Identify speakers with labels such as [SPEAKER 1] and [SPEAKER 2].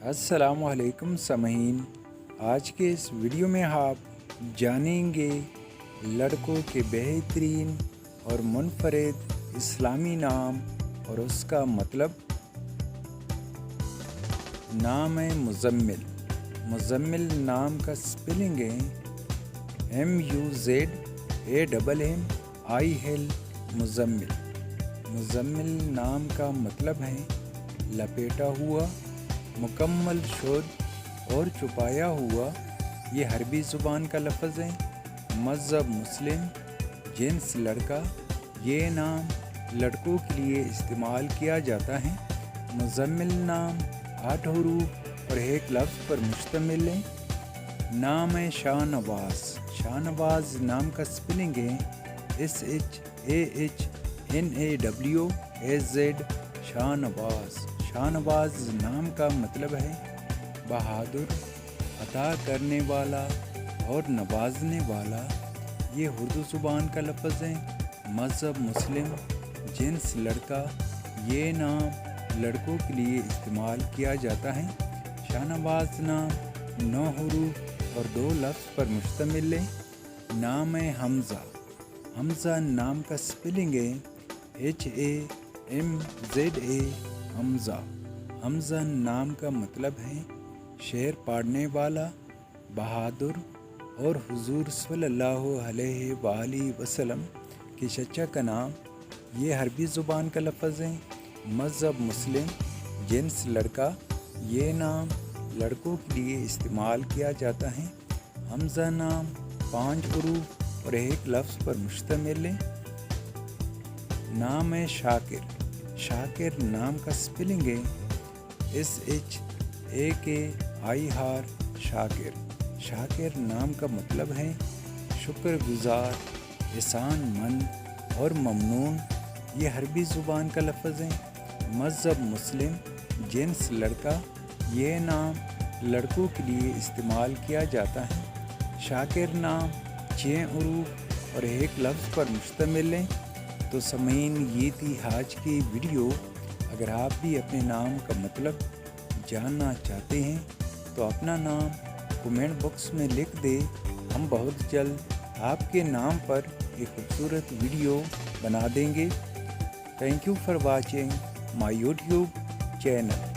[SPEAKER 1] السلام علیکم سامعین، آج کے اس ویڈیو میں آپ جانیں گے لڑکوں کے بہترین اور منفرد اسلامی نام اور اس کا مطلب۔ نام ہے مزمل۔ مزمل نام کا سپیلنگ ہے MUZAMMIL۔ مزمل۔ مزمل نام کا مطلب ہے لپیٹا ہوا، مکمل شد اور چھپایا ہوا۔ یہ عربی زبان کا لفظ ہے۔ مذہب مسلم، جنس لڑکا۔ یہ نام لڑکوں کے لیے استعمال کیا جاتا ہے۔ مزمل نام 8 حروف اور ایک لفظ پر مشتمل ہے۔ نام ہے شاہ نواز۔ شاہ نواز نام کا سپیلنگ ہے SHAHNAWAZ۔ شاہ نواز۔ شاہ نواز نام کا مطلب ہے بہادر، عطا کرنے والا اور نوازنے والا۔ یہ اردو زبان کا لفظ ہے۔ مذہب مسلم، جنس لڑکا۔ یہ نام لڑکوں کے لیے استعمال کیا جاتا ہے۔ شاہ نواز نام 9 حروف اور 2 لفظ پر مشتمل ہے۔ نام ہے حمزہ۔ حمزہ نام کا سپیلنگ ہے HAMZA۔ حمزہ۔ حمزہ نام کا مطلب ہے شعر پڑھنے والا، بہادر اور حضور صلی اللہ علیہ وآلہ وسلم کے چچا کا نام۔ یہ عربی زبان کا لفظ ہے۔ مذہب مسلم، جنس لڑکا۔ یہ نام لڑکوں کے لیے استعمال کیا جاتا ہے۔ حمزہ نام 5 حروف اور ایک لفظ پر مشتمل ہے۔ نام ہے شاکر۔ شاکر نام کا سپیلنگ ہے SHAKIR۔ شاکر۔ شاکر نام کا مطلب ہے شکر گزار، احسان مند اور ممنون۔ یہ عربی زبان کا لفظ ہے۔ مذہب مسلم، جنس لڑکا۔ یہ نام لڑکوں کے لیے استعمال کیا جاتا ہے۔ شاکر نام 6 حروف اور ایک لفظ پر مشتمل ہے۔ تو سامعین، یہ تھی آج کی ویڈیو۔ اگر آپ بھی اپنے نام کا مطلب جاننا چاہتے ہیں تو اپنا نام کومنٹ باکس میں لکھ دیں۔ ہم بہت جلد آپ کے نام پر ایک خوبصورت ویڈیو بنا دیں گے۔ Thank you for watching my YouTube channel.